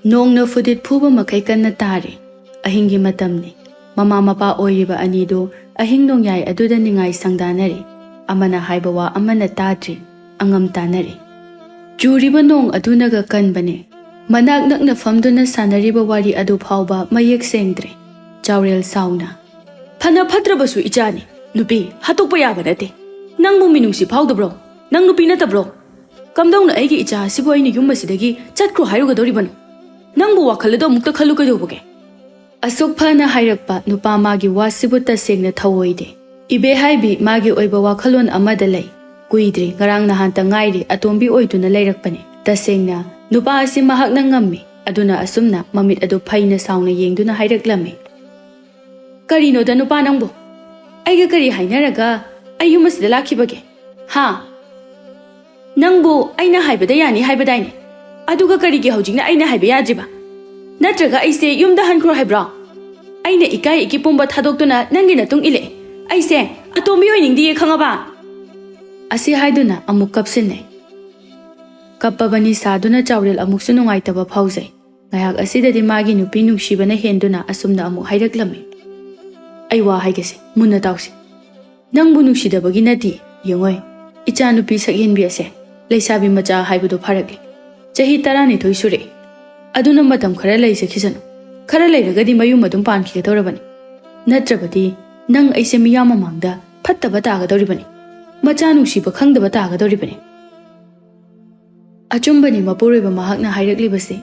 Nongna fudit phuba makai kanna tare. Ahingi matamni. Mama mapa oiriba anido ahing nongyai aduda ningai sangdanare. Amana haibawa amana tadri. Angam tanare. Juriba nong adunaga kanbane. Manak nakna famduna sanariba wari adu phauba mayek sengdre. Chaurel sauna. Phana phatrabasu ichani. Nupi hatokpa yaba nate. Nangbu minungsi phaudabro. Nang nupi natabro. Kamdongna aigi icha sibo aini yummasidagi chatkro hairugadoribano. Nangbu wakhalado mukta khalu kaidobage. Asuk phana hairakpa nupa magi wasibu tasengna thawoide. Ibe haibi magi oiba wakhalon amada lay. Kuidri ngarang nahanta ngairi atombi oiduna layrakpane. Tasengna nupa asi mahak na ngammi. Aduna asumna mamit adu phaina sauna yengduna hairaklammi. Karino da nupa nangbo. Aiga kari hainaraga ayumasida lakibage. Ha. Nangbu aina haibada yani haibadaine. Aduga karigi haujingna aina haiba yajiba. Natraga aise yumda hankro haibra. Aina ikai ikipumba thadokduna nangi natung ile. Aise atomi oiningdi khangaba. Asi haiduna amuk kapsinne. Kappabani saduna chaurel amuk sunungaitaba phauzai. Ngayak asidadi magi nupi nungshibana henduna asumna amuk hairaklammi. Aiwa haigase munna tausi. Nangbu nungshidabagi nati yengoi. Icha nupi Sakhenbi ase. Leishabi macha haibudo pharakli. Chahi 12 sure. Aduna matam khara leise khisanu. Khara leiragadi mayum adum panki gadorabani. Natrabadi nang aise miyama mangda phattaba tagadoribani. Macha nungsiba khangdaba tagadoribani. Achumbani mapuriba mahakna hairakli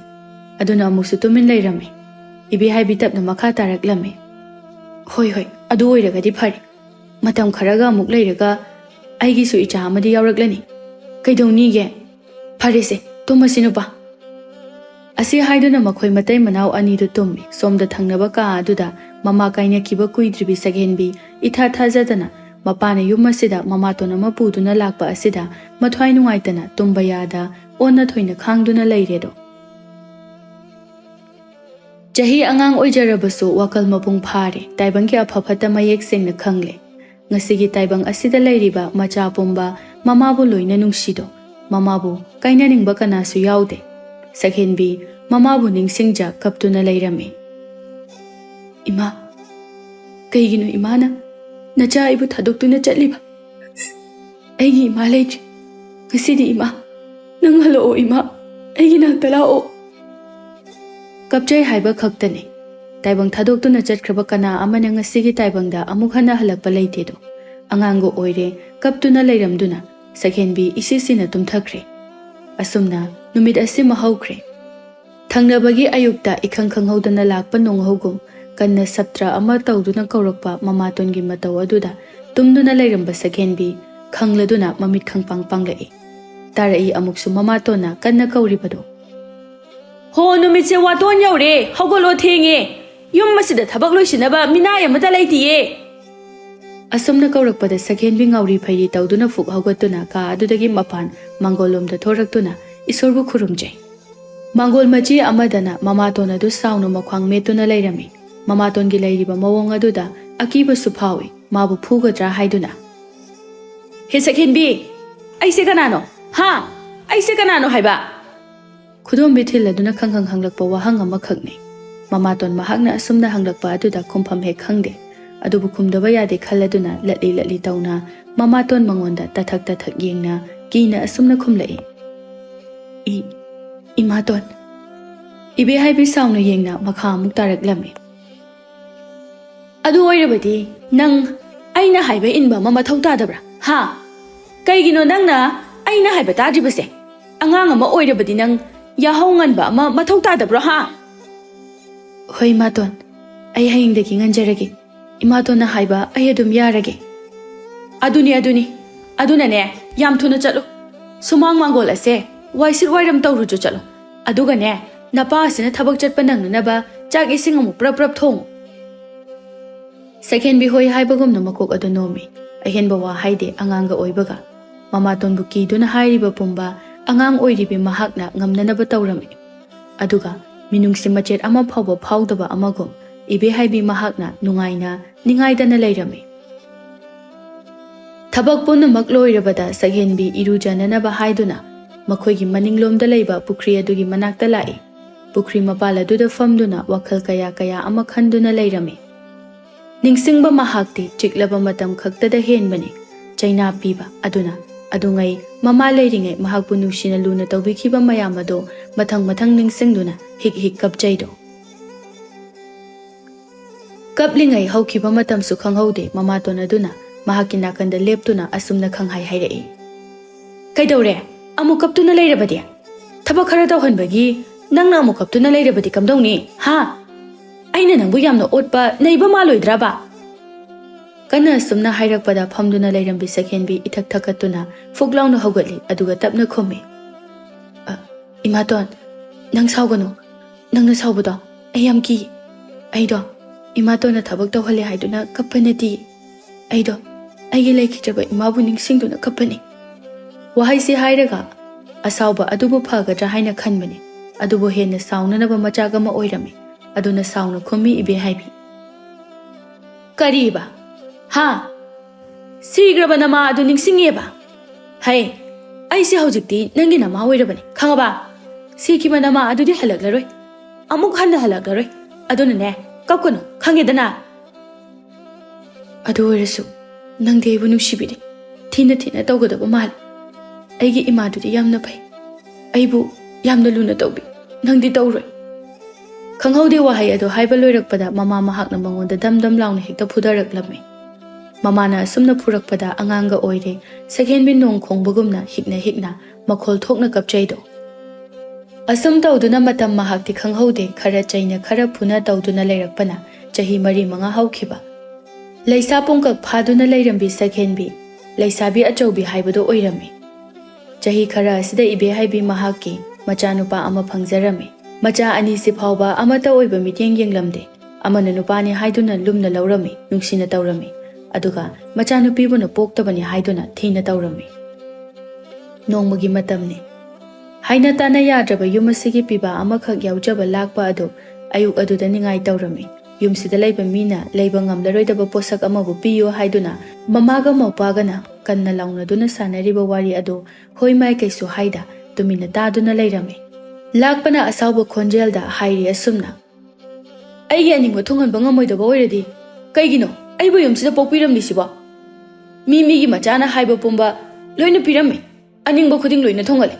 aduna amuksu tumin leirame. Ibi haibi tapna makha taraklame. Hoi hoi adu oiragadi phari. Matam kharaga amuk leiraga aigi su icha amadi yauraklani. Kaidonige pharese Tomasinupa. Asi haiduna makhoi matai manau anidu tummi somda thangnaba ka aduda mama kaina kiba kuidribi Sakhenbi itha thajadana mapane yumasida mama tona mapuduna lakpa asida mathwai nungaitana tumba yada onna thoina khangduna leiredo. Chahi angang oijarabasu wakal mapung phare taibangi aphapata mayek sengna khangle. Ngasigi taibang asida leiriba macha pumba mamabu loina nungsido. Mamabu kaina ningba kanasu yaude. Sakhenbi mamabu ningsingja kaptuna leirame. Ima. Kaigino imana. Nacha ibu thadoktuna chatliba. Aigi ima leiji. Ngasidi ima. Nang halo ima. Aigi naktala o. Kapjai haiba khaktane. Taibang thadoktuna chatkraba kana amana ngasigi taibangda amuk hana halakpa leitedo. Angango oire kaptuna leiramduna. Sakhenbi isisina tumthakre. Asumna numit asima haukre. Thangnabagi ayukta ikhang khanghaudana lakpa nonghogum kanna saptra ama tawduna kaurakpa mamatongi mataw aduda tumduna leiramba Sakhenbi khangladuna mamit khangpang panglai. Tarai amuksu mamatona kanna kauribado. Ho numitse waton yaure hogolo thenge yum masida thabak loisinaba minay amata leitiye. Asumna kaurakpada Sakhenbi ngauri phairi tawduna fuk haugatuna ka adudagi mapan mangolomda thoraktuna isorbu khurumjai. Mangol machi amadana mamatona du saunu makhwang metuna leirami. Mamatongi leiriba mawong aduda akiba suphawi mabu phugadra haiduna. He Sakhenbi aise kanano ha aise kanano haiba. Khudom bithilladuna khangkhang hanglakpa wahang ama khakne. Mamaton mahakna asumna hanglakpa aduda khumpham he khangde. Adubu kumdaba yade khalladuna latli tauna mamaton mangonda tathak yengna kina asumna khumlai. Imaton. Ibe haibi sauna yengna makha amuk taraklame. Adu oirabadi nang aina haiba inba mama thau tadabra. Ha. Kaigino nangna aina haiba tadribase. Angang ama oirabadi nang yahau nganba ama mathau tadabra ha. Hoi maton. Ai hayingdagi nganjarage. Imatona haiba ay adum yarage. Adunane yam thuna chalo. Sumang mangol ase waisir wairam tawrujo chalo. Adugane napa asina thabak chatpa nangnaba chak ising amuk prap thong. Sakhenbi hoi haibagum na makok adu nomi. Ahenba wa haide anganga oibaga. Mamaton buki duna hairiba pumba angang oiribi mahakna ngamnanaba tawrami. Aduga minungsi machet ama phawba phawdaba amagum. Ibe haibi mahakna nungaina ningaidana leirami. Thabak punamak loirabada Sakhenbi irujananaba haiduna makhoigi maninglomda leiba pukri adugi manakta lai. ꯄꯨꯈ꯭ꯔꯤ ꯃꯄꯥꯜ ꯑꯗꯨꯗ ꯐꯝꯗꯨꯅ ꯋꯥꯈꯜ ꯀꯌꯥ ꯀꯌꯥ ꯑꯃ ꯈꯟꯗꯨꯅ ꯂꯩꯔꯝꯃꯤ꯫ ꯅꯤꯡꯁꯤꯡꯕ ꯃꯍꯥꯛꯇꯤ ꯆꯤꯛꯂꯕ ꯃꯇꯝ ꯈꯛꯇꯗ ꯍꯦꯟꯕꯅꯤ ꯆꯩꯅꯥ ꯄꯤꯕ ꯑꯗꯨꯅ ꯑꯗꯨꯉꯩ ꯃꯃꯥ ꯂꯩꯔꯤꯉꯩ ꯃꯍꯥꯛꯄꯨ ꯅꯨꯡꯁꯤꯅ ꯂꯨꯅ ꯇꯧꯕꯤꯈꯤꯕ ꯃꯌꯥꯝ ꯑꯗꯨ ꯃꯊꯪ ꯃꯊꯪ ꯅꯤꯡꯁꯤꯡꯗꯨꯅ ꯍꯤꯛ ꯍꯤꯛ ꯀꯞꯆꯩꯗꯣ꯫ ꯀꯞꯂꯤꯉꯩ ꯍꯧꯈꯤꯕ ꯃꯇꯝꯁꯨ ꯈꯪꯍꯧꯗꯦ ꯃꯃꯥꯇꯣꯟ ꯑꯗꯨꯅ ꯃꯍꯥꯛꯀꯤ ꯅꯥꯀꯟꯗ ꯂꯦꯞꯇꯨꯅ ꯑꯁꯨꯝꯅ ꯈꯪꯍꯥꯏ ꯍꯥꯏꯔꯛꯏ꯫ ꯀꯩꯗꯧꯔꯦ? ꯑꯃꯨꯛ ꯀꯞꯇꯨꯅ ꯂꯩꯔꯕꯗꯤ? ꯊꯕꯛ ꯈꯔ ꯇꯧꯍꯟꯕꯒꯤ ꯅꯪꯅ ꯑꯃꯨꯛ ꯀꯞꯇꯨꯅ ꯂꯩꯔꯕꯗꯤ ꯀꯝꯗꯧꯅꯤ? ꯍꯥ? ꯑꯩꯅ ꯅꯪꯕꯨ ꯌꯥꯝꯅ ꯑꯣꯠꯄ ꯅꯩꯕ ꯃꯥꯜꯂꯣꯏꯗ꯭ꯔꯕ? ꯀꯟꯅ ꯑꯁꯨꯝꯅ ꯍꯥꯏꯔꯛꯄꯗ ꯐꯝꯗꯨꯅ ꯂꯩꯔꯝꯕꯤ ꯁꯛꯍꯦꯟꯕꯤ ꯏꯊꯛ ꯊꯛꯀꯠꯇꯨꯅ ꯐꯨꯛ ꯂꯥꯎꯅ ꯍꯧꯒꯠꯂꯤ ꯑꯗꯨꯒ ꯇꯞꯅ ꯈꯨꯝꯃꯤ꯫ ꯏꯃꯥꯇꯣꯟ, ꯅꯪ ꯁꯥꯎꯒꯅꯨ. ꯅꯪꯅ ꯁꯥꯎꯕꯗꯣ ꯑꯩ ꯌꯥꯝ ꯀꯤ. ꯑꯩꯗꯣ ꯏꯃꯥꯇꯣꯟꯅ ꯊꯕꯛ ꯇꯧꯍꯜꯂꯦ ꯍꯥꯏꯗꯨꯅ ꯀꯞꯄ ꯅꯠꯇꯦ. ꯑꯩꯗꯣ ꯑꯩꯒꯤ ꯂꯩꯈꯤꯗ꯭ꯔꯕ ꯏꯃꯥꯕꯨ ꯅꯤꯡꯁꯤꯡꯗꯨꯅ ꯀꯞꯄꯅꯤ꯫ ꯋꯥꯍꯩꯁꯤ ꯍꯥꯏꯔꯒ ꯑꯁꯥꯎꯕ ꯑꯗꯨꯕꯨ ꯐꯒꯗ꯭ꯔꯥ ꯍꯥꯏꯅ ꯈꯟꯕꯅꯤ ꯑꯗꯨꯕꯨ ꯍꯦꯟꯅ ꯁꯥꯎꯅꯅꯕ ꯃꯆꯥꯛ ꯑꯃ ꯑꯣꯏꯔꯝꯃꯤ ꯑꯗꯨꯅ ꯁꯥꯎꯅ ꯈꯨꯝꯃꯤ ꯏꯕꯦꯍꯥꯏꯕꯤ꯫ ꯀꯔꯤꯕ? ꯍꯥ? ꯁꯤꯈ꯭ꯔꯕ ꯅꯃꯥ ꯑꯗꯨ ꯅꯤꯡꯁꯤꯡꯉꯦꯕ? ꯍꯩ, ꯑꯩꯁꯦ ꯍꯧꯖꯤꯛꯇꯤ ꯅꯪꯒꯤ ꯅꯃꯥ ꯑꯣꯏꯔꯕꯅꯤ ꯈꯪꯉꯕ? ꯁꯤꯈꯤꯕ ꯅꯃꯥ ꯑꯗꯨꯗꯤ ꯍꯜꯂꯛꯂꯔꯣꯏ. ꯑꯃꯨꯛ ꯍꯟꯅ ꯍꯜꯂꯛꯂꯔꯣꯏ. ꯑꯗꯨꯅꯅꯦ ꯀꯞꯀꯅꯨ ꯈꯪꯉꯦꯗꯅ? ꯑꯗꯨ ꯑꯣꯏꯔꯁꯨ ꯅꯪꯗꯤ ꯑꯩꯕꯨ ꯅꯨꯡꯁꯤꯕꯤꯔꯤ. ꯊꯤꯅ ꯊꯤꯅ ꯇꯧꯒꯗꯕ ꯃꯥꯜꯂꯤ. ꯑꯩꯒꯤ ꯏꯃꯥꯗꯨꯗꯤ ꯌꯥꯝꯅ ꯐꯩ. ꯑꯩꯕꯨ ꯌꯥꯝꯅ ꯂꯨꯅ ꯇꯧꯕꯤ. ꯅꯪꯗꯤ ꯇꯧꯔꯣꯏ. ꯈꯪꯍꯧꯗꯦ ꯋꯥꯍꯩ ꯑꯗꯨ ꯍꯥꯏꯕ ꯂꯣꯏꯔꯛꯄꯗ ꯃꯃꯥ ꯃꯍꯥꯛꯅ ꯃꯉꯣꯟꯗ ꯗꯝ ꯗꯝ ꯂꯥꯎꯅ ꯍꯦꯛꯇ ꯐꯨꯗꯔꯛꯂꯝꯃꯤ꯫ ꯃꯃꯥꯅ ꯑꯁꯨꯝꯅ ꯐꯨꯔꯛꯄꯗ ꯑꯉꯥꯡꯒ ꯑꯣꯏꯔꯦ ꯁꯛꯍꯦꯟꯕꯤ ꯅꯣꯡ ꯈꯣꯡꯕꯒꯨꯝꯅ ꯍꯤꯛꯅ ꯍꯤꯛꯅ ꯃꯈꯣꯜ ꯊꯣꯛꯅ ꯀꯞꯆꯩꯗꯣ꯫ ꯑꯁꯨꯝ ꯇꯧꯗꯨꯅ ꯃꯇꯝ ꯃꯍꯥꯛꯇꯤ ꯈꯪꯍꯧꯗꯦ ꯈꯔ ꯆꯩꯅ ꯈꯔ ꯐꯨꯅ ꯇꯧꯗꯨꯅ ꯂꯩꯔꯛꯄꯅ ꯆꯍꯤ 4-5 ꯍꯧꯈꯤꯕ꯫ ꯂꯩꯁꯥ ꯄꯨꯡꯀꯛ ꯐꯥꯗꯨꯅ ꯂꯩꯔꯝꯕꯤ ꯁꯛꯍꯦꯟꯕꯤ ꯂꯩꯁꯥꯕꯤ ꯑꯆꯧꯕꯤ ꯍꯥꯏꯕꯗꯣ ꯑꯣꯏꯔꯝꯃꯤ꯫ ꯆꯍꯤ ꯈꯔ ꯑꯁꯤꯗ ꯏꯕꯦꯍꯥꯏꯕꯤ ꯃꯍꯥꯛꯀꯤ ꯃꯆꯥꯅꯨꯄꯥ ꯑꯃ ꯐꯪꯖꯔꯝꯃꯤ꯫ ꯃꯆꯥ ꯑꯅꯤꯁꯤ ꯐꯥꯎꯕ ꯑꯃꯠꯇ ꯑꯣꯏꯕ ꯃꯤꯠꯌꯦꯡ ꯌꯦꯡꯂꯝꯗꯦ꯫ ꯑꯃꯅ ꯅꯨꯄꯥꯅꯤ ꯍꯥꯏꯗꯨꯅ ꯂꯨꯝꯅ ꯂꯧꯔꯝꯃꯤ, ꯅꯨꯡꯁꯤꯅ ꯇꯧꯔꯝꯃꯤ, ꯑꯗꯨꯒ ꯃꯆꯥꯅꯨꯄꯤꯕꯨꯅ ꯄꯣꯛꯇꯕꯅꯤ ꯍꯥꯏꯗꯨꯅ ꯊꯤꯅ ꯇꯧꯔꯝꯃꯤ꯫ ꯅꯣꯡꯃꯒꯤ ꯃꯇꯝꯅꯤ꯫ ꯍꯥꯏꯅ ꯇꯥꯅ ꯌꯥꯗ꯭ꯔꯕ ꯌꯨꯝ ꯑꯁꯤꯒꯤ ꯄꯤꯕꯥ ꯑꯃꯈꯛ ꯌꯥꯎꯖꯕ ꯂꯥꯛꯄ ꯑꯗꯨ ꯑꯌꯨꯛ ꯑꯗꯨꯗ ꯅꯤꯡꯉꯥꯏ ꯇꯧꯔꯝꯃꯤ꯫ ꯌꯨꯝꯁꯤꯗ ꯂꯩꯕ ꯃꯤꯅ ꯂꯩꯕ ꯉꯝꯂꯔꯣꯏꯗꯕ ꯄꯣꯠꯁꯛ ꯑꯃꯕꯨ ꯄꯤꯌꯨ ꯍꯥꯏꯗꯨꯅ ꯃꯃꯥꯒ ꯃꯧꯄꯥꯒꯅ ꯀꯟꯅ ꯂꯥꯎꯅꯗꯨꯅ ꯁꯥꯟꯅꯔꯤꯕ ꯋꯥꯔꯤ ꯑꯗꯨ ꯍꯣꯏ ꯃꯥꯏ ꯀꯩꯁꯨ ꯍꯥꯏꯗ ꯇꯨꯃꯤꯟꯅ ꯇꯥꯗꯨꯅ ꯂꯩꯔꯝꯃꯤ꯫ ꯂꯥꯛꯄꯅ ꯑꯁꯥꯎꯕ ꯈꯣꯟꯖꯦꯜꯗ ꯍꯥꯏꯔꯤ ꯑꯁꯨꯝꯅ: ꯑꯩꯒꯤ ꯑꯅꯤꯡꯕ ꯊꯨꯡꯍꯟꯕ ꯉꯝꯃꯣꯏꯗꯕ ꯑꯣꯏꯔꯗꯤ ꯀꯩꯒꯤꯅꯣ ꯑꯩꯕꯨ ꯌꯨꯝꯁꯤꯗ ꯄꯣꯛꯄꯤꯔꯝꯂꯤꯁꯤꯕꯣ? ꯃꯤꯒꯤ ꯃꯆꯥꯅ ꯍꯥꯏꯕ ꯄꯨꯝꯕ ꯂꯣꯏꯅ ꯄꯤꯔꯝꯃꯤ, ꯑꯅꯤꯡꯕ ꯈꯨꯗꯤꯡ ꯂꯣꯏꯅ ꯊꯨꯡꯍꯜꯂꯤ꯫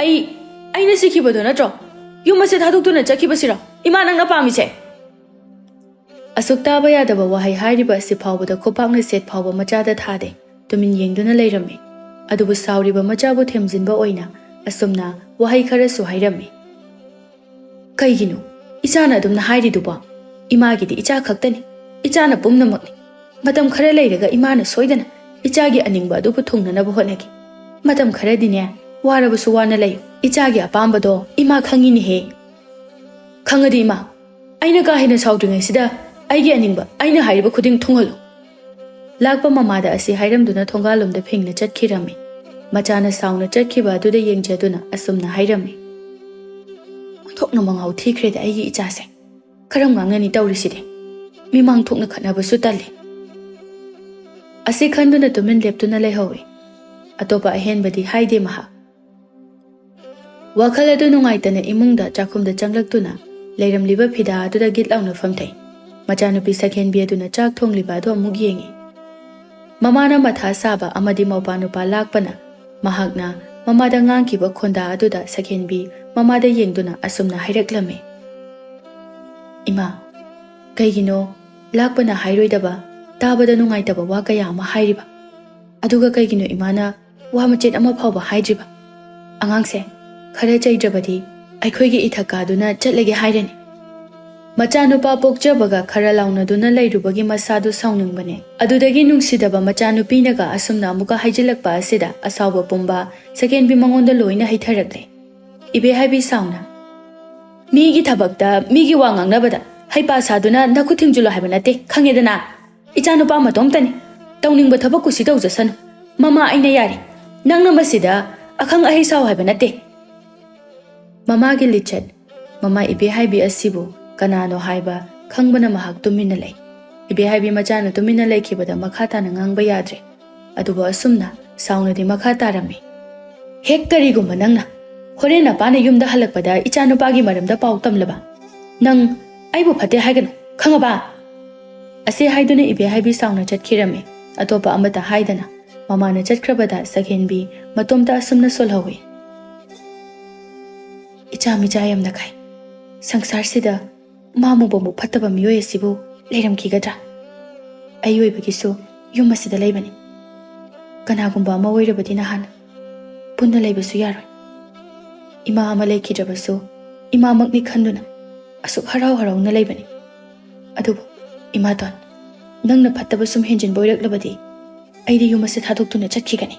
ꯑꯩꯅ ꯁꯤꯈꯤꯕꯗꯣ ꯅꯠꯇ꯭ꯔꯣ ꯌꯨꯝ ꯑꯁꯤ ꯊꯥꯗꯣꯛꯇꯨꯅ ꯆꯠꯈꯤꯕꯁꯤꯔꯣ ꯏꯃꯥ ꯅꯪꯅ ꯄꯥꯝꯃꯤꯁꯦ? ꯑꯁꯨꯛ ꯇꯥꯕ ꯌꯥꯗꯕ ꯋꯥꯍꯩ ꯍꯥꯏꯔꯤꯕ ꯑꯁꯤ ꯐꯥꯎꯕꯗ ꯈꯨꯄꯥꯛꯅ ꯁꯦꯠ ꯐꯥꯎꯕ ꯃꯆꯥꯗ ꯊꯥꯗꯦ ꯇꯨꯃꯤꯟ ꯌꯦꯡꯗꯨꯅ ꯂꯩꯔꯝꯃꯤ꯫ ꯑꯗꯨꯕꯨ ꯁꯥꯎꯔꯤꯕ ꯃꯆꯥꯕꯨ ꯊꯦꯝꯖꯤꯟꯕ ꯑꯣꯏꯅ ꯑꯁꯨꯝꯅ ꯋꯥꯍꯩ ꯈꯔꯁꯨ ꯍꯥꯏꯔꯝꯃꯤ꯫ ꯀꯩꯒꯤꯅꯣ ꯏꯆꯥꯅ ꯑꯗꯨꯝꯅ ꯍꯥꯏꯔꯤꯗꯨꯕꯣ? ꯏꯃꯥꯒꯤꯗꯤ ꯏꯆꯥ ꯈꯛꯇꯅꯤ, ꯏꯆꯥꯅ ꯄꯨꯝꯅꯃꯛꯅꯤ꯫ ꯃꯇꯝ ꯈꯔ ꯂꯩꯔꯒ ꯏꯃꯥꯅ ꯁꯣꯏꯗꯅ ꯏꯆꯥꯒꯤ ꯑꯅꯤꯡꯕ ꯑꯗꯨꯕꯨ ꯊꯨꯡꯅꯅꯕ ꯍꯣꯠꯅꯈꯤ꯫ ꯃꯇꯝ ꯈꯔꯗꯤꯅꯦ ꯋꯥꯔꯕꯁꯨ ꯋꯥꯅ ꯂꯩꯌꯨ꯫ ꯏꯆꯥꯒꯤ ꯑꯄꯥꯝꯕꯗꯣ ꯏꯃꯥ ꯈꯪꯉꯤꯅꯦꯍꯦ꯫ ꯈꯪꯉꯗꯤ ꯏꯃꯥ, ꯑꯩꯅ ꯀꯥ ꯍꯦꯟꯅ ꯁꯥꯎꯗ꯭ꯔꯤꯉꯩꯁꯤꯗ ꯑꯩꯒꯤ ꯑꯅꯤꯡꯕ ꯑꯩꯅ ꯍꯥꯏꯔꯤꯕ ꯈꯨꯗꯤꯡ ꯊꯨꯡꯍꯜꯂꯨ꯫ ꯂꯥꯛꯄ ꯃꯃꯥꯗ ꯑꯁꯤ ꯍꯥꯏꯔꯝꯗꯨꯅ ꯊꯣꯡꯒꯥꯜꯂꯣꯝꯗ ꯐꯤꯡꯅ ꯆꯠꯈꯤꯔꯝꯃꯤ꯫ ꯃꯆꯥꯅ ꯁꯥꯎꯅ ꯆꯠꯈꯤꯕ ꯑꯗꯨꯗ ꯌꯦꯡꯖꯗꯨꯅ ꯑꯁꯨꯝꯅ ꯍꯥꯏꯔꯝꯃꯤ: ꯑꯣꯟꯊꯣꯛꯅ ꯃꯉꯥꯎ ꯊꯤꯈ꯭ꯔꯦꯗ ꯑꯩꯒꯤ ꯏꯆꯥꯁꯦ꯫ ꯀꯔꯝ ꯉꯥꯡꯅꯅꯤ ꯇꯧꯔꯤꯁꯤꯗꯤ? ꯃꯤꯃꯥꯡ ꯊꯣꯛꯅ ꯈꯠꯅꯕꯁꯨ ꯇꯜꯂꯤ꯫ ꯑꯁꯤ ꯈꯟꯗꯨꯅ ꯇꯨꯃꯤꯟ ꯂꯦꯞꯇꯨꯅ ꯂꯩꯍꯧꯏ꯫ ꯑꯇꯣꯞꯄ ꯑꯍꯦꯟꯕꯗꯤ ꯍꯥꯏꯗꯦ ꯃꯍꯥꯛ꯫ ꯋꯥꯈꯜ ꯑꯗꯨ ꯅꯨꯡꯉꯥꯏꯇꯅ ꯏꯃꯨꯡꯗ ꯆꯥꯛꯈꯨꯝꯗ ꯆꯪꯂꯛꯇꯨꯅ ꯂꯩꯔꯝꯂꯤꯕ ꯐꯤꯗꯥ ꯑꯗꯨꯗ ꯒꯤꯠ ꯂꯥꯎꯅ ꯐꯝꯊꯩ꯫ ꯃꯆꯥꯅꯨꯄꯤ ꯁꯛꯍꯦꯟꯕꯤ ꯑꯗꯨꯅ ꯆꯥꯛ ꯊꯣꯡꯂꯤꯕ ꯑꯗꯨ ꯑꯃꯨꯛ ꯌꯦꯡꯉꯤ꯫ ꯃꯃꯥꯅ ꯃꯊꯥ ꯁꯥꯕ ꯑꯃꯗꯤ ꯃꯧꯄꯥ ꯅꯨꯄꯥ ꯂꯥꯛꯄꯅ ꯃꯍꯥꯛꯅ ꯃꯃꯥꯗ ꯉꯥꯡꯈꯤꯕ ꯈꯣꯟꯗꯥ ꯑꯗꯨꯗ ꯁꯛꯍꯦꯟꯕꯤ ꯃꯃꯥꯗ ꯌꯦꯡꯗꯨꯅ ꯑꯁꯨꯝꯅ ꯍꯥꯏꯔꯛꯂꯝꯃꯤ: ꯏꯃꯥ, ꯀꯩꯒꯤꯅೋ ꯂꯥꯛꯄꯅ ꯍꯥꯏꯔꯣꯏꯗꯕ ꯇꯥꯕꯗ ꯅꯨꯡꯉꯥꯏꯇꯕ ꯋꯥ ꯀꯌా ꯑꯃ ꯍꯥꯏꯔꯤꯕ? ꯑꯗꯨꯒ ꯀꯩꯒꯤꯅꯣ ꯏꯃꯥꯅ ꯋꯥ ꯃꯆꯦꯠ ꯑꯃ ꯐꯥꯎꯕ ꯍꯥꯏꯗ꯭ꯔꯤꯕ? ꯑꯉꯥꯡꯁꯦ ꯈꯔ ꯆꯩꯗ꯭ꯔꯕꯗꯤ ꯑꯩꯈꯣꯏꯒꯤ ꯏꯊꯛ ꯀꯥꯗꯨꯅ ꯆꯠꯂꯒꯦ ꯍꯥꯏꯔꯅꯤ꯫ ꯃꯆꯥꯅꯨꯄꯥ ꯄꯣꯛꯆꯕꯒ ꯈꯔ ꯂꯥꯎꯅꯗꯨꯅ ꯂꯩꯔꯨꯕꯒꯤ ꯃꯁꯥꯗꯨ ꯁꯥꯎꯅꯤꯡꯕꯅꯦ꯫ ꯑꯗꯨꯗꯒꯤ ꯅꯨꯡꯁꯤꯗꯕ ꯃꯆꯥꯅꯨꯄꯤꯅꯒ ꯑꯁꯨꯝꯅ ꯑꯃꯨꯛꯀ ꯍꯥꯏꯖꯤꯜꯂꯛꯄ ꯑꯁꯤꯗ ꯑꯁꯥꯎꯕ ꯄꯨꯝꯕ ꯁꯛꯍꯦꯟꯕꯤ ꯃꯉꯣꯟꯗ ꯂꯣꯏꯅ ꯍꯩꯊꯔꯛꯂꯦ꯫ ꯏꯕꯦꯍꯥꯏꯕꯤ ꯁꯥꯎꯅ: ꯃꯤꯒꯤ ꯊꯕꯛꯇ ꯃꯤꯒꯤ ꯋꯥ ꯉꯥꯡꯅꯕꯗ ꯍꯩꯄꯥ ꯁꯥꯗꯨꯅ ꯅꯈꯨꯠ ꯊꯤꯡꯖꯤꯜꯂꯣ ꯍꯥꯏꯕ ꯅꯠꯇꯦ ꯈꯪꯉꯦꯗꯅ? ꯏꯆꯥꯅꯨꯄꯥ ꯃꯇꯣꯝꯇꯅꯤ, ꯇꯧꯅꯤꯡꯕ ꯊꯕꯛ ꯀꯨꯁꯤ ꯇꯧꯖꯁꯅꯨ꯫ ꯃꯃꯥ ꯑꯩꯅ ꯌꯥꯔꯤ, ꯅꯪꯅ ꯃꯁꯤꯗ ꯑꯈꯪ ꯑꯍꯩ ꯁꯥꯎ ꯍꯥꯏꯕ ꯅꯠꯇꯦ꯫ ꯃꯃꯥꯒꯤ ꯂꯤꯆꯠ ꯃꯃꯥ ꯏꯕꯦꯍꯥꯏꯕꯤ ꯑꯁꯤꯕꯨ ꯀꯅꯥꯅꯣ ꯍꯥꯏꯕ ꯈꯪꯕꯅ ꯃꯍꯥꯛ ꯇꯨꯃꯤꯟꯅ ꯂꯩ꯫ ꯏꯕꯦꯍꯥꯏꯕꯤ ꯃꯆꯥꯅ ꯇꯨꯃꯤꯟꯅ ꯂꯩꯈꯤꯕꯗ ꯃꯈꯥ ꯇꯥꯅ ꯉꯥꯡꯕ ꯌꯥꯗ꯭ꯔꯦ꯫ ꯑꯗꯨꯕꯨ ꯑꯁꯨꯝꯅ ꯁꯥꯎꯅꯗꯤ ꯃꯈꯥ ꯇꯥꯔꯝꯃꯤ: ꯍꯦꯛ ꯀꯔꯤꯒꯨꯝꯕ ꯅꯪꯅ Hore na pa na yum da halak pada icha no pagi maram da pau tam laba. Nang ai bu phate haiganu khanga ba. Ase haiduna ibe haibi sauna chat khirame. Atopa amata haidana. Mama na chat krabada Sakhenbi matomta asumna solhawi. Icha mi jayam na khai. Sangsar sida mamu bomu phataba miyoy sibu leiram kigadra. Ayoi bagisu yum asida leibani. Kanagumba ama oirabadi nahan. Punna leibasu yaroi. Ima ama leikhidrabasu ima makni khanduna asuk harau harau na leibani. Adubu ima don nangna phattaba sum henjin boiraklabadi aidi yum ase thadoktuna chatkigani.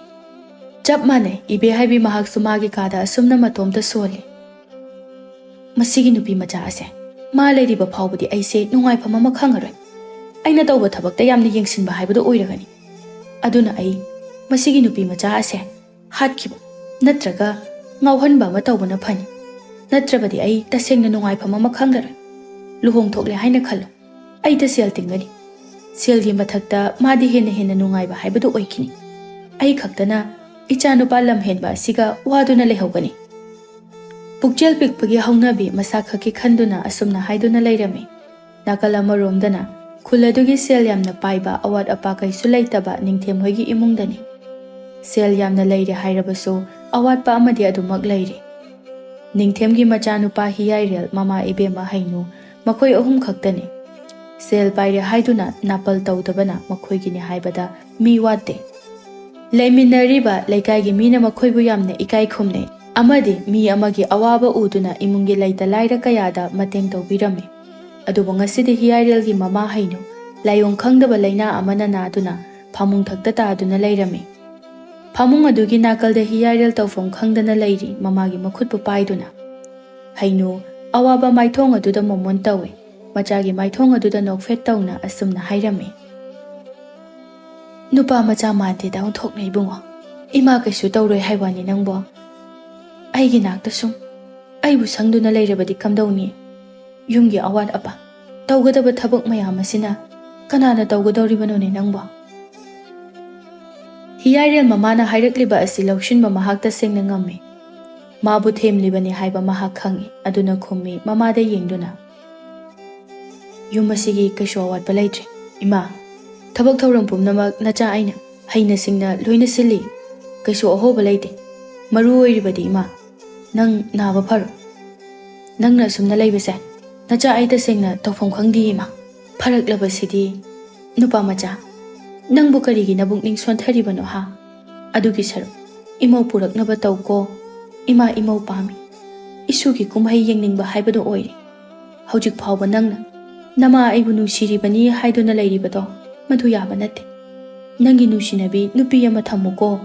Chap mane ibe haibi mahak sumagi kada asumna matomta soli. Masigi nupi macha ase ma leiriba phawbudi aise nungai phama ma khangaroi. Aina tawba thabakta yamna yengsinba haibudo oiragani. Aduna ai masigi nupi macha ase hatkiba natraga ngauhanba ma tawbana phani. Natrabadi ai tasengna nungai phama ma khangaroi. Luhong thokle haina khallo. Ai ta sel tingani. Sel gi mathakta madi hena hena nungai ba haibudo oikini. Ai khaktana icha nupa lam henba siga waduna lehogani. Pukjel pikpagi haunabi masa khaki khanduna asumna haiduna leirami. Nakala maromdana khuladugi sel yamna paiba awat apa kaisu leitaba ningthem hoigi imungdani. Sel yamna leire hairabasu awat pa amadi adumak leire. Ningthemgi machanupa hiyairel mama ibema hainu makhoi ahum khaktani. Sel paire haiduna napal tawdabana makhoigini haibada mi wate. Leiminariba leikaigi mina makhoibu yamna ikai khumne. Amadi mi amagi awaba uduna imungi laita laira kayada mateng tawbirame. Adubu ngasidi hiyairelgi mama hainu layong khangdaba laina amana naduna phamung thakta taaduna leirame. Phamung adugi nakalda hiyairel tawfong khangdana leiri mamagi makhutpu paiduna. Hainu awaba maithong aduda momon tawe. Machagi maithong aduda nokfet tawna asumna hairame. Nupa macha mante daun thokna ibungo. Ima kaisu tawroi haiwani nangbo. Aigi nakta sum aibu sangduna leirabadi kamdawni. Yumgi awat apa tawgadaba thabak mayam asina kanana tawgadawribanone nangbo. Hiyairel mamana hairakliba asi laushinba mahakta sengna ngamme. Mabu themlibani haiba mahak khangi aduna khummi mamada yengduna. Yum asigi kaisu awatba leitre. Ima thabak thawram pumnamak nacha aina haina singna loina sili kaisu ahoba leite. Maru oiribadi ima nang naba pharo. Nangna sumna leibase nacha aita sengna tawfam khangdi ima. Pharaklabasidi nupa macha nangbu karigi nabukning sontharibano ha. Adugi saru imau puraknaba tawko ima imau pami. Isugi kumhai yengningba haibado oiri. Haujik phawba nangna nama aibu nungsiribani haiduna leiribado madhu yaba natte. Nangi nungsinabi nupi ama thamuko.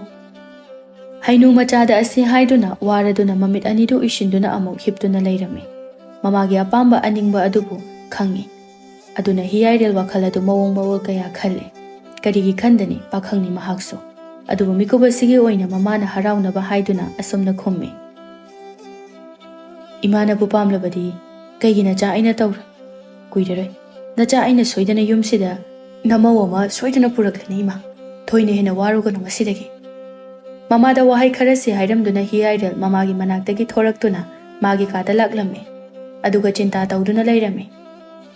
Hainu machada asi haiduna waraduna mamit anidu ishinduna amok hiptuna leirame. Mamagi apamba aningba adubu khangi. Aduna hiyairel wakhaladu mawong mawal kaya khalle. Karigi khandani pakhangni mahakso. Adubu mikubasigi oina mamana haraunaba haiduna asumna khumme. Imana bu pamlabadi kaigi nacha aina tawra. Kuiraroi nacha aina soidana yumsida namawama soidana puraklani ima. Thoine hena waruganu ngasidagi. Mamada wahai kharasi hairamduna hiyairel mamagi manaktagi thoraktuna magi kada laklame. Aduga chinta tawduna leirame.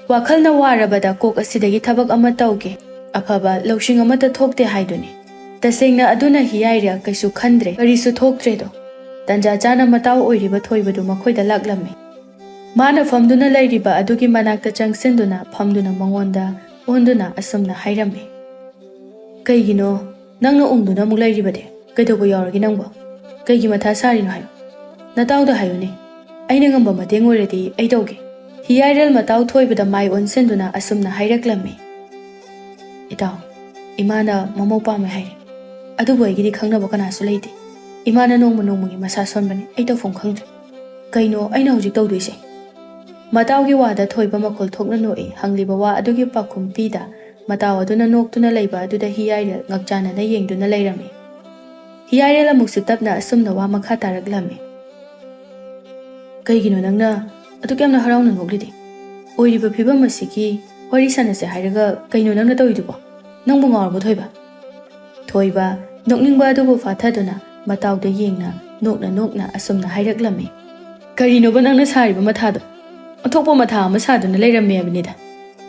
Wakhalna warabada kok asidagi thabak ama tawge. Afaba lawshing amata thokte haiduni. Tasengna aduna hiyairel kaisu khandre karisu thoktredo. Tanja chana mataw oiriba thoibadu makhoida laklame. Mana famduna leiriba adugi manakta changsinduna famduna mangonda onduna asumna hairame. Kaigino nangna ungduna muk leiribade. Kaidobo yauragi nangbo kaigi matha sarino hayo natawda hayone aina ngamba mateng oiradi ai tawge. Hiyairel mataw thoibada mai onsenduna asumna hairaklame. Itaw imana mamau pame haire adubu aigidi khangnaba kanasu leite. Imana nongma nongmagi masa sonbani ai tawfom khangdre. Kaino aina hojik tawdoise matawgi wada thoiba makhol thokna noi hangliba wa adugi pakhum pida mataw aduna noktuna leiba aduda hiyairel ngakchana na yengduna leirame. Hiyairel amuksu tapna asumna wa makha taraklame. Kaigino nangna aduk yamna harauna noklidi. Oiriba phibam asigi wari sanase hairaga kaino nangna tawidubo. Nangbu ngawarbo thoiba. Thoiba nokningba adubu fathaduna matawda yengna Nokna asumna hairaklammi. Karinoba nangna sariba mathado. Athokpa matha ama saduna leiramme abnida.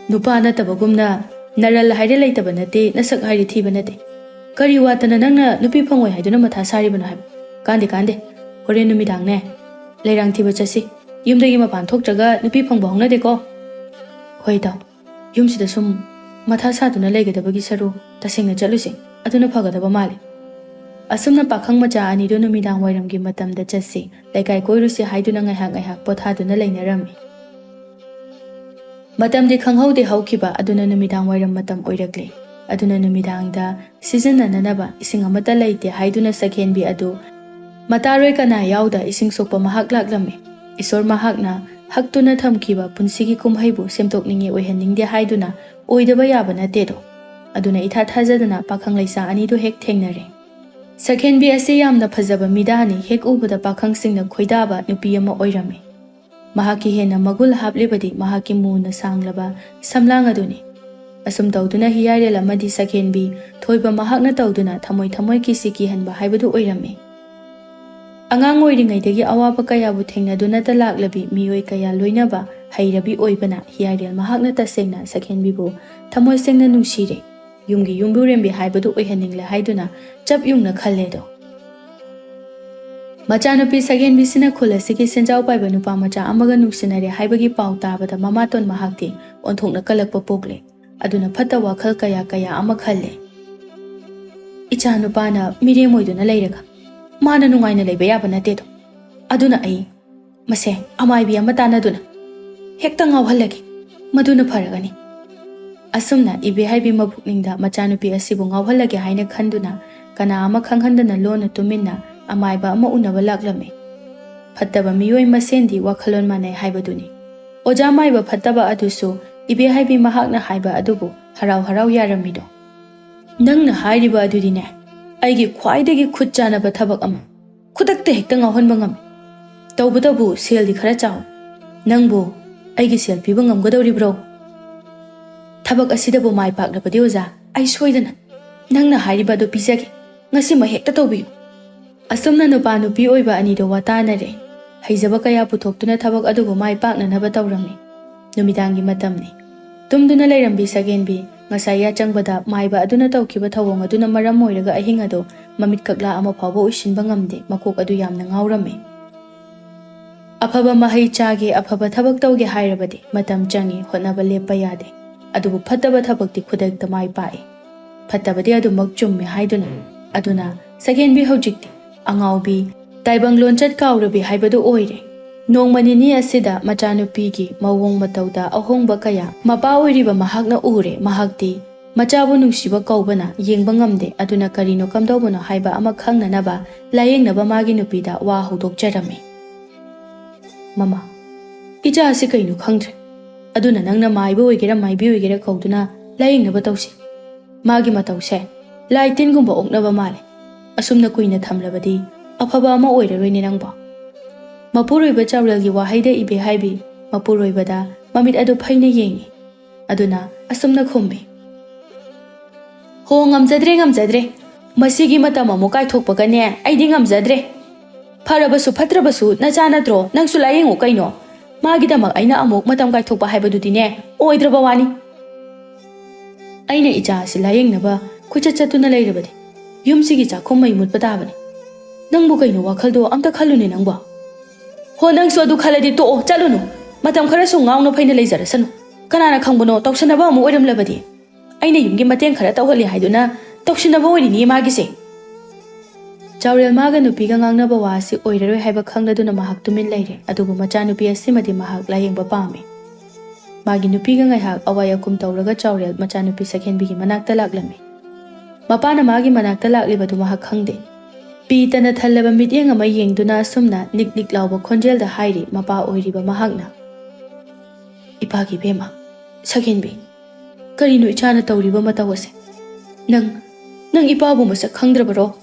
Nupa natabagumna naral haire leitaba nate nasak haire thiba nate. Kari watana nangna nupi phangoi haiduna matha saribana haiba. Kande hore numidang ne. Leirang thiba chasi. Yumdagi mapan thoktraga nupi phangba hongnade ko. Hoi taw. Yumsida sum matha saduna leigadabagi saru tasingna chalusi. Aduna phagadaba mali. Asumna pakhang macha anido numidang wairamgi matamda chasi. Laikai koirusi haiduna ngaihak pothaduna leinarami. Matamdi khanghaude haukiba aduna numidang wairam matam oirakle. Aduna numidangda season nanaba ising amata leite haiduna Sakhenbi adu mataroi kana yauda ising sokpa mahak laklame. Isor mahakna haktuna thamkiba punsigi kumhaibu semtokninge oihaningde haiduna oidaba yaba natedo. Aduna itha thajadana pakhang leisa anido hek thengnare. Sakhenbi ase yamna phajaba midani hek ubada pakhang singna khoidaba nupi ama oirame. Mahaki hena magul haplibadi mahaki muna sanglaba samlang aduni. Asum tawduna hiyarel amadi Sakhenbi thoiba mahakna tawduna thamoi kisiki hanba haibadu oirame. Angang oiringaidagi awaba kayabu thengnaduna talaklabi mioi kaya loinaba hairabi oibana hiyarel mahakna tasengna Sakhenbi bu thamoi sengna nungsire. Yumgi yumburembi haibadu oihaningle haiduna chap yungna khalledo. Machanupi Sakhenbi sina khulasigi senjau paiba nupa macha amaga nuksinare haibagi pau tabada mamaton mahakti onthokna kalakpa pokle. Aduna phata wakhal kaya ama khalle. Icha nupana mire moiduna leiraga. Mana nungaina leiba yaba natedo. Aduna ai mase amaibi ama tanaduna. Hekta ngawhallagi. Maduna pharagani. Asumna ibe haibi mabukningda machanupi asibu ngawhallagi haina khanduna kana ama khanghandana lona tuminna amaiba ama unaba laklame. Phattaba miyoi masendi wakhalon manai haibaduni. Oja maiba phattaba adusu ibe haibi mahakna haiba adubu harau yaramido. Nangna hairiba adudine. Aigi khwaidagi khut chanaba thabak ama. Khudakta hekta ngawhanba ngame. Tawbadabu seldi khara chaw. Nangbu aigi sel piba ngamgadawribro. Thabak asidabu mai paklabadi oja ai soidana. Nangna hairiba adu pizagi. Ngasima hekta tawbiyu. Asumna nupa nupi oiba anido watanare. Haizaba kaya putoktuna thabak adubu mai paknanaba tawrami. Numidangi matamni. Tumduna leirambi Sakhenbi ngasaya changbada maiba aduna tawkiba thawong aduna maram moiraga ahing ado mamit kakla ama phawbo usinba ngamde makok adu yamna ngawrame. Aphaba mahai chage aphaba thabak tawge hairabadi matam changi hotnaba lepa yade. Adubu phattaba thabakti khudakta mai pai. Phattabadi adu makchumme haiduna. Aduna Sakhenbi hojikti Angaobi taibang lonchat kawrabi haibadu oire. Nongmanini asida machanupigi mawong matawda ahongba kaya mapa oiriba mahakna ure mahakti machabu nungsiba kaubana yengba ngamde aduna karino kamdawbano haiba ama khangnanaba layengnaba magi nupida wa hodokjarame. Mama ija asi kainu khangdre aduna nangna maiba oigera maibi oigera kauduna layengnaba tawsi. Magi matawse laitin gumba oknaba male. Asumna kuina thamlabadi afaba ama oiraroine nangba. Mapuroiba chawralgi wahaida ibe haibi mapuroibada mamit adu phaina yengi. Aduna asumna khumbi. Ho ngamjadre. Masigi matam amu kaithokpaga ne aidi ngamjadre. Pharabasu phatrabasu nachanatro nangsu layengu kaino. Magidamak aina amuk matam kaithokpa haibadudi ne oidraba wani. Aina icha si layengnaba khuchatchatuna leirabadi. Yumsigi chakhum mai mutpatabani. Nangbu kaino wakhaldo amta khallune nangba. Ho nang so adu khaladi to chalunu matam khara su ngawna phaina leizarasanu kanana khangbono tawsanaba amu oiramlabadi aina yumgi mateng khara tawhali haiduna tawsinaba oirini magi se chawrel maga nupi ga ngangnaba wasi oiraroi haiba khangladuna mahak tumin leire adubu macha nupi asimadi mahak layengba pame magi nupi ga ngaihak awaya kum tawraga chawrel macha nupi Sakhenbi gi manakta laklame mapana magi manakta laklibadu mahak khangde Pitana thalaba midyang ama yengduna sumna nik lauba khonjel da hairi mapa oiriba mahakna. Ipagi bema, Sakhenbi, karino ichana tawriba matawase. Nang ipabu masak khangdrabaro.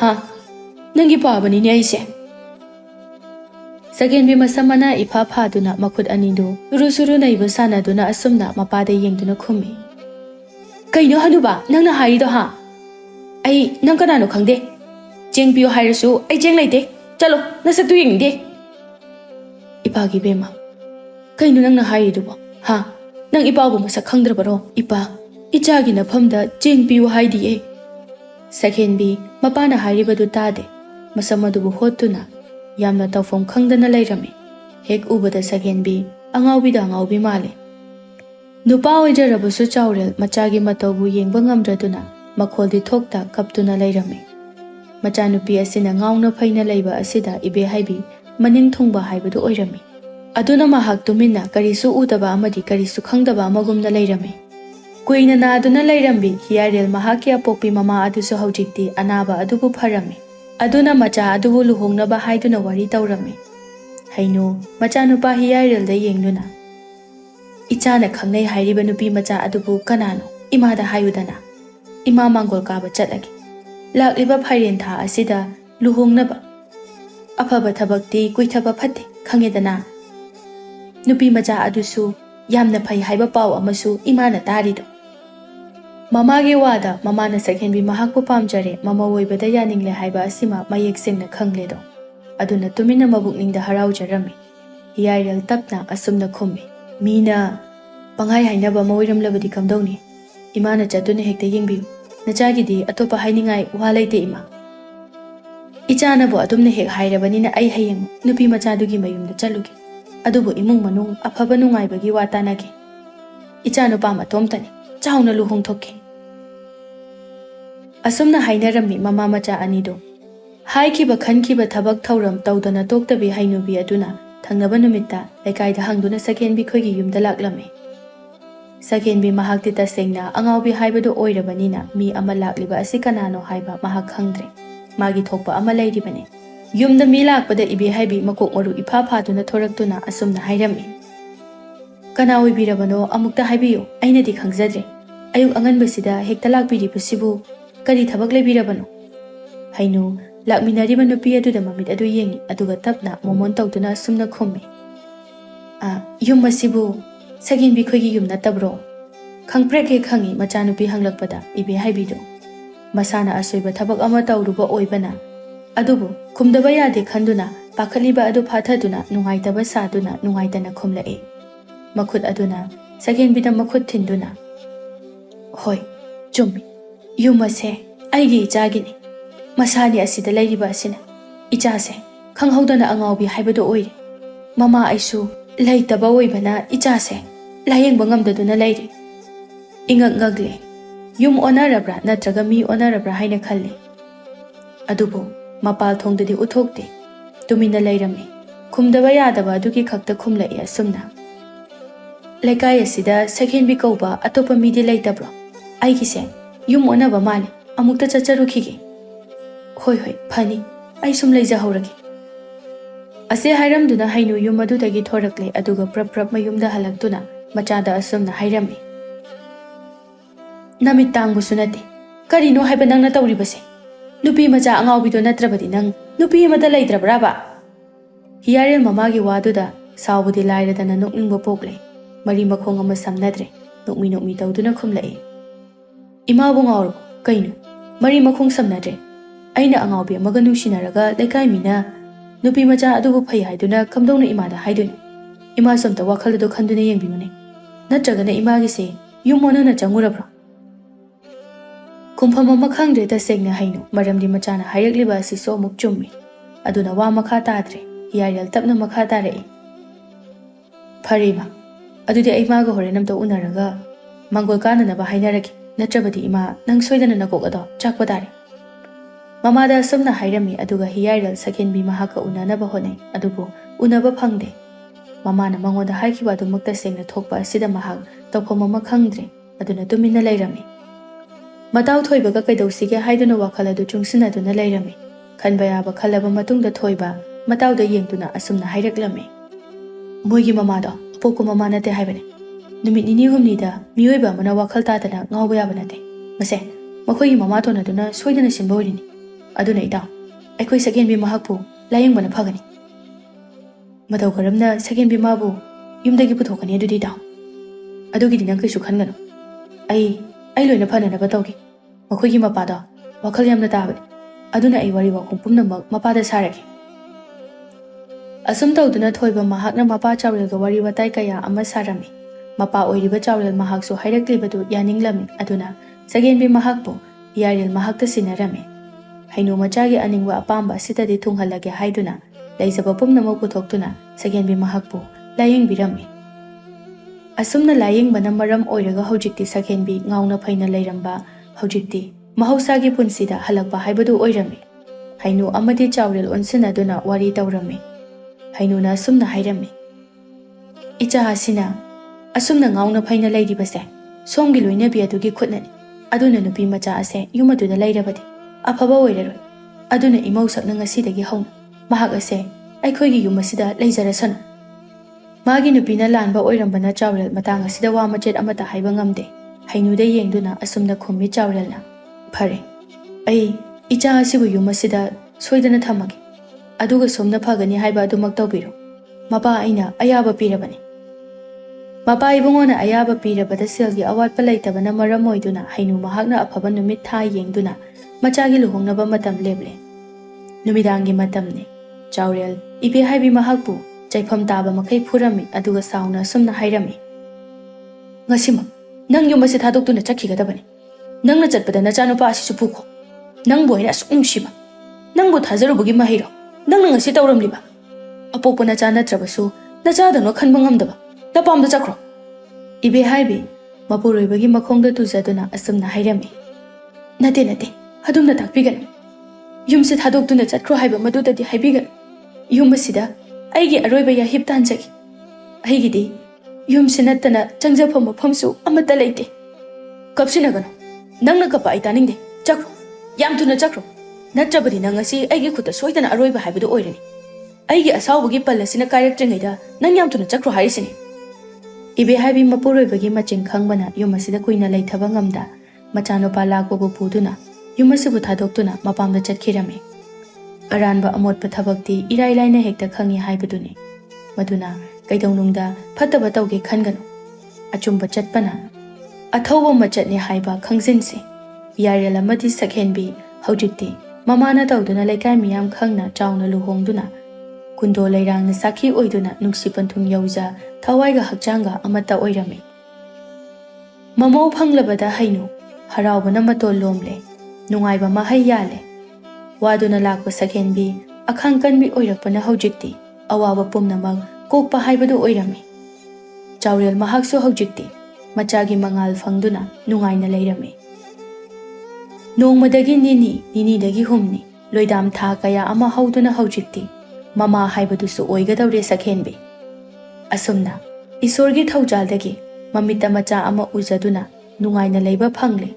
Ha, nang ipabani ni aise. Sakhenbi masamana ipa phaduna makhut anido suru naiba sanaduna asumna mapada yengduna khumi. Kaino hanuba nangna hairido ha. Ai nang kanano khangde. Jeng piyo hairasu ai jeng laite Chalo, nasa tuwing di. Ipagi bema. Kaino nang nahayridubo? Ha? Nang ipabu masak khangdrabaro? Ipa, ichagi na phamda cheng piu haydiye. Sakhenbi mapana hayribadu tade. Masamadubu hotuna. Yamna tawfom khangdana layrami. Hek ubada Sakhenbi Angaobi da Angaobi male. Nupa oijarabusu chaurel machagi matawbu yengba ngamdraduna makholdi thokta kaptuna layrami. Machanupi asina ngauna phaina layba asida ibe haibi maning thongba haibadu oirami. Aduna mahak tumina karisu udaba amadi karisu khangdaba amagumna layrami. Kuina na aduna layrambi hiyarel mahaki apokpi mama adusu haujikti anaba adubu pharami. Aduna macha adubu luhongnaba haiduna wari tawrami. Hainu machanupa hiyarel da yengnuna. Ichana khangnai hairiba nupi macha adubu kanano imada hayudana. Ima mangol kaba chatlagi. Lakliba phairen tha asida luhongnaba. Afaba thabakti kuithaba phatte khangedana. Nupi macha adusu yamna phai haiba paw amasu imana tarido. Mama ge wada mama na Sakhenbi mahakpu pamjare mama woibada yaningle haiba asima mayek sengna khangledo. Aduna tumina mabukningda haraujarami. Hiyarel tapna asumna khummi. Mina pangai hainaba mawiramlabadi kamdawni. Imana chatuna hekta yengbiu. Nachagidi atopa hainingai walaite ima. Ichanabu adumna hek hairabanina ai hayeng nupi machadugi mayumda chalugi. Adubu imung manung afaba nungaibagi watanagi. Ichanupa matomtani chauna luhong thoki. Asumna hainarami mama macha anido. Haikiba khankiba thabak thauram tawdana toktabi hainubi aduna thangnaba numitta lekaida hangduna Sakhenbi khoigi yumda laklami. Sakhenbi mahakti tasengna Angaobi haibadu oirabanina mi ama lakliba asi kanano haiba mahak khangdre. Magi thokpa ama lairibane. Yumda mi lakpada ibe haibi makok maru ipa phatuna thoraktuna asumna hairami. Kana oibirabano amukta haibiyo aina di khangzadre. Ayuk anganbasida hekta lakbiribusibu kari thabak leibirabano. Hainu lakminariba nupi aduda mamit adu yengi aduga tapna momon tawduna asumna khummi. Yum masibu Sakhenbi khoigi yum natabro. Khangprek he khangi machanupi hanglakpada ibe haibido. Masana asoiba thabak ama tawruba oibana. Adubu khumdaba yade khanduna pakhaliba adu phathaduna nungaitaba saduna nungaitana khumlae. Makhut aduna Sakhenbi da makhut thinduna. Hoi, chummi. Yumase aigi ichagini. Masani asida lairiba asina. Ichase khanghaudana Angaobi haibado oire. Mama aisu laitaba oibana ichase layengba ngamdaduna lairi. Ingak ngagle. Yum onarabra natraga mi onarabra haina khalle. Adubu mapal thongdadi uthokte. Tumina lairami. Khumdaba yadaba adugi khakta khumlae asumna. Lekai asida Sakhenbi kauba atopa midi laitabro. Aigise yum onaba male amukta chacharukhige. Hoi hoi phani ai sum leija hauragi. Ase hairamduna hainu yum adudagi thorakle aduga prap mayumda halaktuna machada asumna hairami. Namit tangbu sunate karino haiba nangna tawribase. Nupi macha Angaobido natrabadi nang nupi amata laitrabraba. Hiyarel mamagi waduda sawbudi lairadana nokningba pokle. Mari makhong ama samnadre nokmi tawduna khumlae. Imabu ngawrbo kaino mari makhong samnadre. Aina Angaobi amaga nungsinaraga lekai mina nupi macha adubu phai haiduna kamdongna imada haiduni. Ima somta wakhalado khanduna yengbiyune. Natragana imagise yumona na changurabro. Kumpham ama khangdre tasengna hainu maramdi machana hairagliba asi so muk chummi. Aduna wa makha tadre. Hiyarel tapna makha tare. Pharima. Adudi ai maga horenam to unaraga mangol kananaba hainaragi. Natrabadi ima nang soidana nakok ado chakpa tare. Mamada asumna hairami aduga hiyarel Sakhenbi mahaka unanaba honai adubu unaba phangde. Mamana mangoda haikiba adu mukta sengna thokpa asida mahak tawpham ama khangdre aduna tumina lairami. Mataw thoibaga kaidawsige haiduna wakhal adu chungsinaduna lairami. Khanba yaba khalaba matungda thoiba matawda yengduna asumna hairaklami. Moigi mamado apoko mama nate haibane. Numit nini humnida miyoiba amana wakhal tadana ngawba yaba nate. Mase makhoigi mama thonaduna soidana simba orini. Aduna itaw aikhoi Sakhenbi mahakpu layengbana phagani. Mataw karamna Sakhenbi mabu yumdagi puthokani adudi itaw. Adugidi nang kaisu khangano. Ai loina phananaba tawgi. Makhoigi mapada wakhal yamna tabani. Aduna ai wari wakhong pumnamak mapada saragi. Asum tawduna thoiba mahakna mapa Chaurel ga wari watai kaya ama sarami. Mapa oiriba Chaurel mahakso hairakliba yaninglami aduna Sakhenbi mahakpo Yaril mahakta sinarami. Hainu machagi aningwa apamba sitadi thunghalage haiduna laizaba pumnamok puthokduna Sakhenbi mahakpo laying birami. Asumna laying bana maram oiraga hojikti Sakhenbi ngauna phaina leiramba hojikti mahausagi punsida halakba haibadu oirami. Hainu amadi Chaurel onsinaduna wari tawrami. Hainu na asumna hairami. Icha hasina asumna ngauna phaina leiribase somgi loinabi adugi khutnani. Aduna nupi macha ase yumaduda leirabadi afaba oiraroi. Aduna imau sakna ngasidagi hauna mahak ase aikhoigi yum asida leizarasana. Magi nupina lanba oirambana Chaurel matang asida wa machet amata haiba ngamde. Hainuda yengduna asumna khummi Chaurelna. Phare ai icha asibu yum asida soidana thamage. Aduga somna phagani haiba adumak tawbiro. Mapa aina ayaba pirabani. Mapa ibungona ayaba pirabada selgi awatpa leitabana maram oiduna hainu mahakna afaba numit tha yengduna machagi luhongnaba matam leble. Numidangi matamne Chaurel ibe haibi mahakpu chaifam taba makai phurami aduga sauna sumna hairami. Ngasima nang yum asi thadokduna chakhigadabani. Nangna chatpada nachanupa asisu pukho. Nang boina asuk nungsiba. Nangbu thajarubugi mahiro. Nangna ngasi tawramliba. Apokpa nacha natrabasu nachadano khanba ngamdaba. Napamda chakro. Ibe haibi mapuroibagi makhongda tujaduna asumna hairami. Nate adumna takpiganu. Yumse thadokduna chatkro haiba madudadi haibiganu. Yum asida aigi aroiba ya hip tanjagi. Aigidi yumse nattana changjafam mafamsu amata leite. Kapsinaganu. Nangna kapa ai taningde. Chakro. Yam thuna chakro. Natrabadi nang asi aigi khuta soidana aroiba haibadu oirani. Aigi asawbagi pallasina kairaktrinaida nang yam thuna chakro harisini. Ibe haibi mapuroibagi maching khangbana yum asida kuina leithaba ngamda machanopa lakbabu puduna yum asibu thadokduna mapamda chatkirami. Aranba amotpa thabakti irai laina hekta khangi haibaduni. Maduna kaidaunungda phattaba tawge khanganu. Achumba chatpana athauba machatni haiba khangjinsi. Yarel amadi Sakhenbi hojikti mamana tawduna laikai miyam khangna chauna luhongduna kundo leirangna sakhi oiduna nungsi panthum yauja thawaiga hakchanga amata oirami. Mamau phanglabada hainu haraubana matol lomle nungaiba mahai yale. Waduna lakpa Sakhenbi akhangkanbi oirakpana hojikti awaba pumnamak kokpa haibadu oirami. Chaurel mahaksu hojikti machagi mangal phangduna nungaina leirami. Nongmadagi nini dagi humni loidam tha kaya ama hauduna hojikti mama haibadusu oigadawre Sakhenbi. Asumna isorgi thaujaldagi mamita macha ama ujaduna nungaina leiba phangle.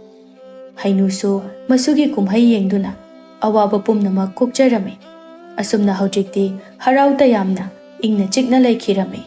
Hainusu masugi kumhai yengduna awaba pumnamak kokjarami. Asumna hojikti harauta yamna ingna chikna leikhirami.